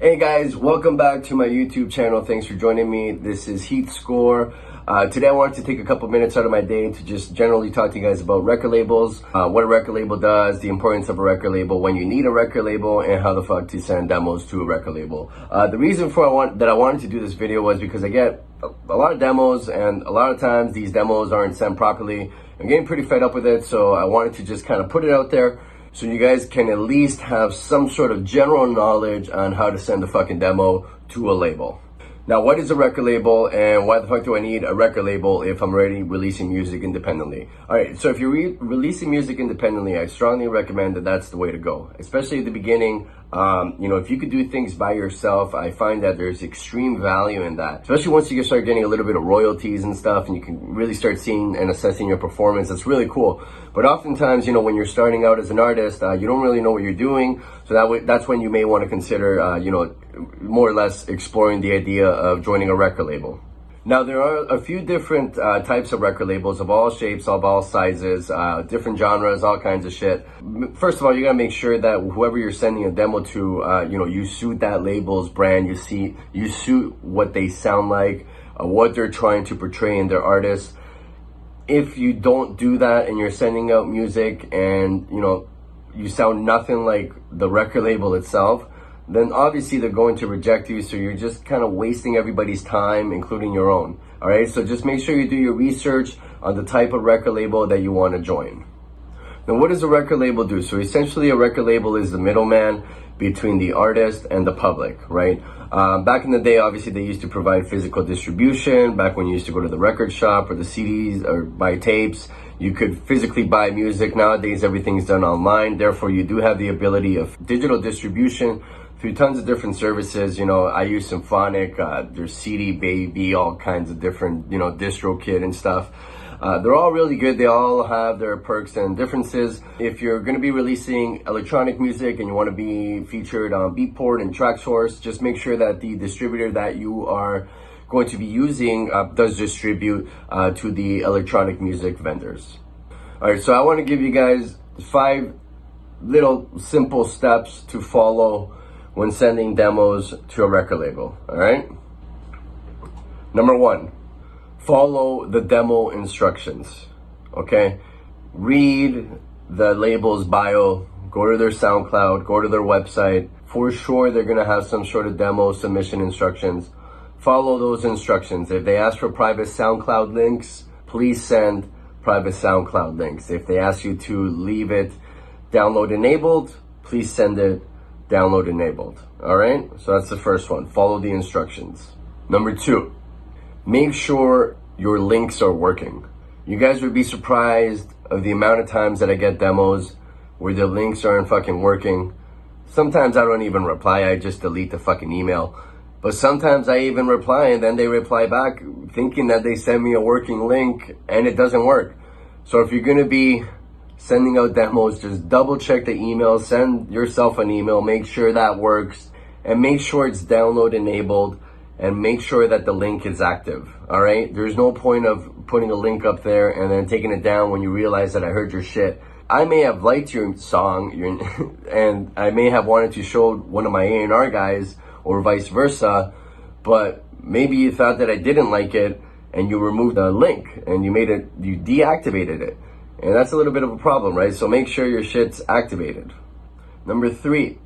Hey guys, welcome back to my YouTube channel. Thanks for joining me. This is Heatscore. Today I wanted to take a couple minutes out of my day to just generally talk to you guys about record labels, what a record label does, the importance of a record label, when you need a record label, and how the fuck to send demos to a record label. The reason for I wanted to do this video was because I get a lot of demos, and a lot of times these demos aren't sent properly. I'm getting pretty fed up with it, so I wanted to just kind of put it out there so you guys can at least have some sort of general knowledge on how to send a fucking demo to a label. Now, what is a record label, and why the fuck do I need a record label if I'm already releasing music independently? Alright, so if you're releasing music independently, I strongly recommend that that's the way to go. Especially at the beginning, if you could do things by yourself, I find that there's extreme value in that. Especially once you start getting a little bit of royalties and stuff, and you can really start seeing and assessing your performance. That's really cool. But oftentimes, when you're starting out as an artist, you don't really know what you're doing. So that's when you may want to consider, more or less exploring the idea of joining a record label. Now, there are a few different types of record labels of all shapes, of all sizes, different genres, all kinds of shit. First of all, you gotta make sure that whoever you're sending a demo to, you suit that label's brand, you suit what they sound like, what they're trying to portray in their artists. If you don't do that and you're sending out music and, you sound nothing like the record label itself, then obviously they're going to reject you, so you're just kind of wasting everybody's time, including your own. All right, so just make sure you do your research on the type of record label that you want to join. Now, what does a record label do? So essentially, a record label is the middleman between the artist and the public, right? Back in the day, obviously, they used to provide physical distribution. Back when you used to go to the record shop or the CDs or buy tapes, you could physically buy music. Nowadays, everything's done online. Therefore, you do have the ability of digital distribution through tons of different services. I use Symphonic, there's CD Baby, all kinds of different, DistroKid and stuff. They're all really good. They all have their perks and differences. If you're going to be releasing electronic music and you want to be featured on Beatport and TrackSource, just make sure that the distributor that you are going to be using does distribute to the electronic music vendors. All right, so I want to give you guys 5 little simple steps to follow when sending demos to a record label. All right. Number 1, follow the demo instructions. Okay, read the label's bio, go to their SoundCloud, go to their website. For sure, they're gonna have some sort of demo submission instructions. Follow those instructions. If they ask for private SoundCloud links, please send private SoundCloud links. If they ask you to leave it download enabled, please send it download enabled. All right, so that's the first one. Follow the instructions. Number 2, make sure your links are working. You guys would be surprised of the amount of times that I get demos where the links aren't fucking working. Sometimes I don't even reply, I just delete the fucking email. But sometimes I even reply and then they reply back thinking that they sent me a working link and it doesn't work. So if you're gonna be sending out demos, just double check the email, send yourself an email, make sure that works, and make sure it's download enabled, and make sure that the link is active. All right, there's no point of putting a link up there and then taking it down when you realize that I heard your shit. I may have liked your song and I may have wanted to show one of my A&R guys or vice versa, but maybe you thought that I didn't like it and you removed the link and you deactivated it. And that's a little bit of a problem, right? So make sure your shit's activated. Number 3,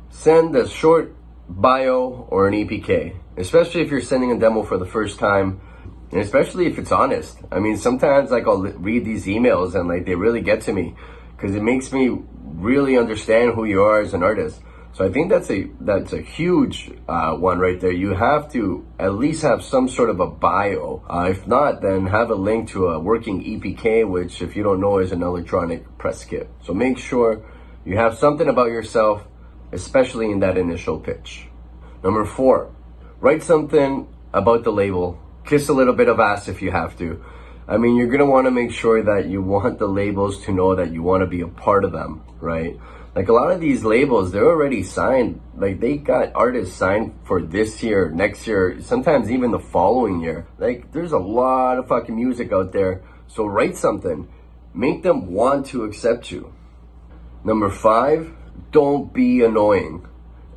send a short bio or an EPK, especially if you're sending a demo for the first time, and especially if it's honest. I mean, sometimes I'll read these emails and they really get to me because it makes me really understand who you are as an artist. So I think that's a huge one right there. You have to at least have some sort of a bio. If not, then have a link to a working EPK, which if you don't know is an electronic press kit. So make sure you have something about yourself, especially in that initial pitch. Number 4, write something about the label. Kiss a little bit of ass if you have to. I mean, you're gonna wanna make sure that you want the labels to know that you wanna be a part of them, right? Like a lot of these labels, they're already signed. Like they got artists signed for this year, next year, sometimes even the following year. Like there's a lot of fucking music out there. So write something. make them want to accept you. Number 5, don't be annoying.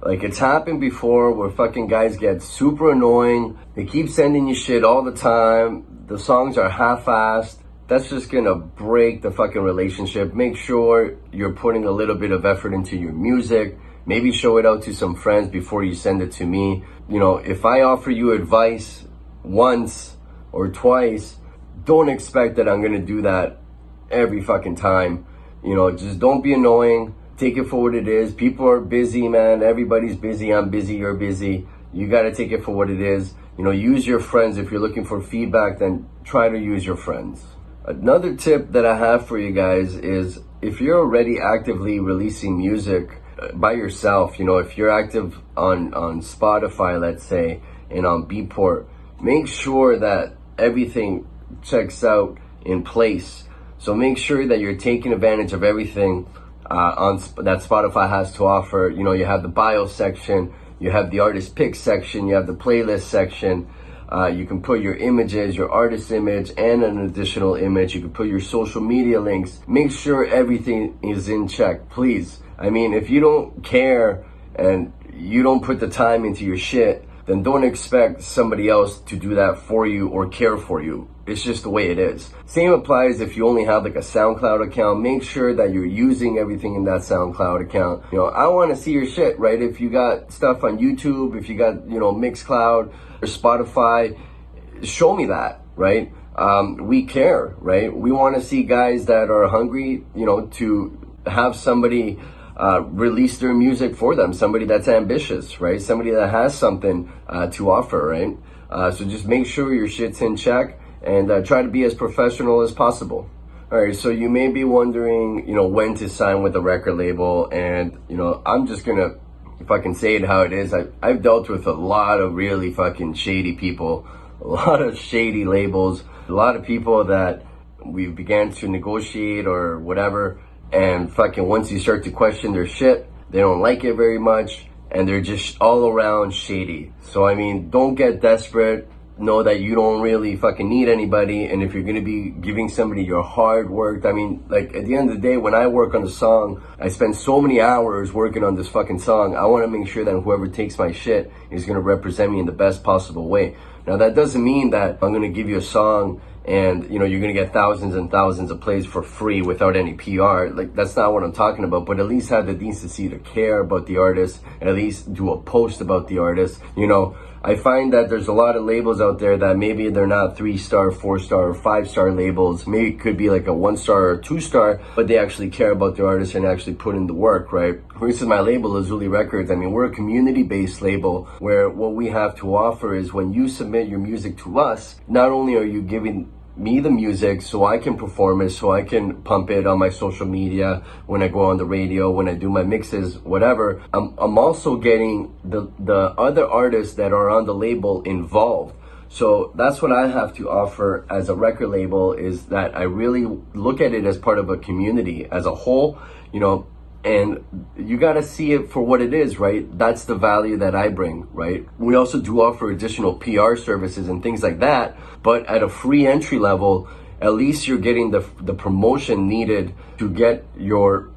Like, it's happened before where fucking guys get super annoying. They keep sending you shit all the time. The songs are half-assed. That's just gonna break the fucking relationship. Make sure you're putting a little bit of effort into your music. Maybe show it out to some friends before you send it to me. You know, if I offer you advice once or twice, don't expect that I'm gonna do that every fucking time. You know, just don't be annoying. Take it for what it is. People are busy, man. Everybody's busy. I'm busy. You're busy. You got to take it for what it is. You know, use your friends. If you're looking for feedback, then try to use your friends. Another tip that I have for you guys is if you're already actively releasing music by yourself, you know, if you're active on Spotify, let's say, and on Beatport, make sure that everything checks out in place. So make sure that you're taking advantage of everything that Spotify has to offer. You know, you have the bio section, you have the artist pick section, you have the playlist section. You can put your images, your artist image, and an additional image. You can put your social media links. Make sure everything is in check, please. I mean, if you don't care and you don't put the time into your shit, then don't expect somebody else to do that for you or care for you. It's just the way it is. Same applies if you only have like a SoundCloud account. Make sure that you're using everything in that SoundCloud account. You know, I want to see your shit, right? If you got stuff on YouTube, if you got, you know, Mixcloud or Spotify, show me that, right? We care, right? We want to see guys that are hungry, you know, to have somebody release their music for them, somebody that's ambitious, right? Somebody that has something to offer, right? So just make sure your shit's in check and try to be as professional as possible. All right, so you may be wondering, you know, when to sign with a record label, and, you know, I'm just gonna fucking say it how it is. I've dealt with a lot of really fucking shady people, a lot of shady labels, a lot of people that we began to negotiate or whatever, and fucking once you start to question their shit, they don't like it very much, and they're just all around shady. So I mean, don't get desperate. Know that you don't really fucking need anybody, and if you're gonna be giving somebody your hard work, I mean, like, at the end of the day, when I work on a song, I spend so many hours working on this fucking song. I want to make sure that whoever takes my shit is gonna represent me in the best possible way. Now, that doesn't mean that I'm gonna give you a song and, you know, you're gonna get thousands and thousands of plays for free without any PR. Like, that's not what I'm talking about. But at least have the decency to care about the artist, and at least do a post about the artist. You know, I find that there's a lot of labels out there that maybe they're not 3-star, 4-star, or 5-star labels. Maybe it could be like a 1-star or 2-star, but they actually care about their artist and actually put in the work, right? This is my label, Lazuli Records. I mean, we're a community-based label where what we have to offer is when you submit your music to us, not only are you giving me the music so I can perform it, so I can pump it on my social media, when I go on the radio, when I do my mixes, whatever. I'm also getting the other artists that are on the label involved. So that's what I have to offer as a record label, is that I really look at it as part of a community as a whole, you know, and you got to see it for what it is, right? That's the value that I bring, right? We also do offer additional PR services and things like that, but at a free entry level, at least you're getting the promotion needed to get your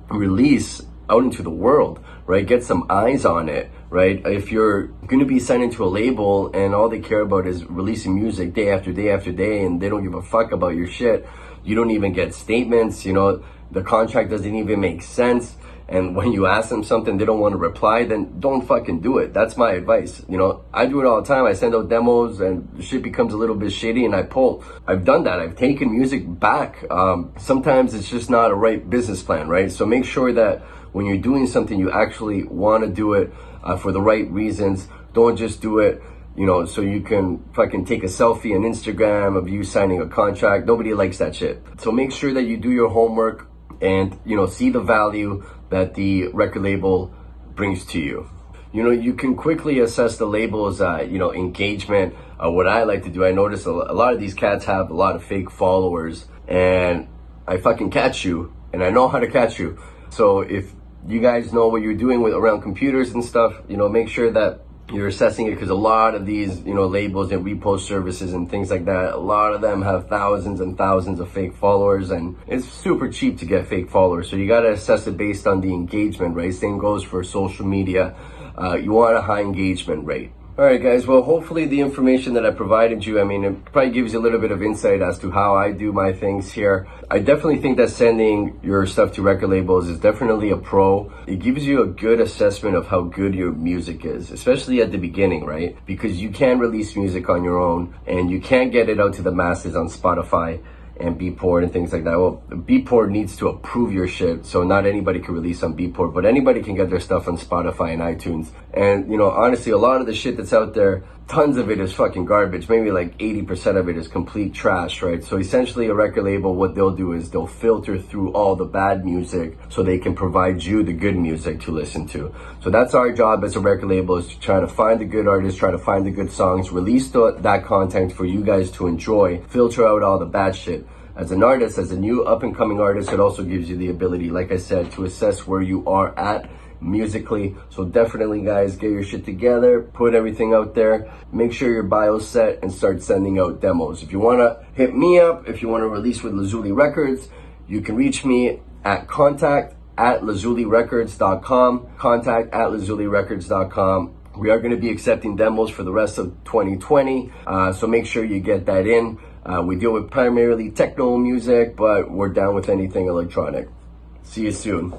release out into the world, right? Get some eyes on it, right? If you're going to be signed into a label and all they care about is releasing music day after day after day, and they don't give a fuck about your shit, you don't even get statements, you know, the contract doesn't even make sense, and when you ask them something they don't want to reply, then don't fucking do it. That's my advice. You know, I do it all the time. I send out demos and shit becomes a little bit shitty and I pull. I've done that. I've taken music back. Sometimes it's just not a right business plan, right? So make sure that when you're doing something, you actually want to do it for the right reasons. Don't just do it, you know, so you can fucking take a selfie on Instagram of you signing a contract. Nobody likes that shit. So make sure that you do your homework and, you know, see the value that the record label brings to you. You know, you can quickly assess the label's, you know, engagement. What I like to do, I notice a lot of these cats have a lot of fake followers, and I fucking catch you, and I know how to catch you. So if you guys know what you're doing with around computers and stuff, you know, make sure that you're assessing it, because a lot of these, labels and repost services and things like that, a lot of them have thousands and thousands of fake followers, and it's super cheap to get fake followers. So you got to assess it based on the engagement, right? Same goes for social media. You want a high engagement rate. All right, guys. Well, hopefully the information that I provided you, it probably gives you a little bit of insight as to how I do my things here. I definitely think that sending your stuff to record labels is definitely a pro. It gives you a good assessment of how good your music is, especially at the beginning, right? Because you can release music on your own and you can't get it out to the masses on Spotify and Beatport and things like that. Well, Beatport needs to approve your shit, so not anybody can release on Beatport, but anybody can get their stuff on Spotify and iTunes. And honestly, a lot of the shit that's out there, tons of it is fucking garbage. Maybe like 80% of it is complete trash, right? So essentially a record label, what they'll do is they'll filter through all the bad music so they can provide you the good music to listen to. So that's our job as a record label, is to try to find the good artists, try to find the good songs, release that content for you guys to enjoy, filter out all the bad shit. As an artist, as a new up-and-coming artist, it also gives you the ability, like I said, to assess where you are at musically. So definitely, guys, get your shit together, put everything out there, make sure your bio's set, and start sending out demos. If you want to hit me up, if you want to release with Lazuli Records, you can reach me at contact@lazulirecords.com, contact@lazulirecords.com. We are going to be accepting demos for the rest of 2020, so make sure you get that in. We deal with primarily techno music, but we're down with anything electronic. See you soon.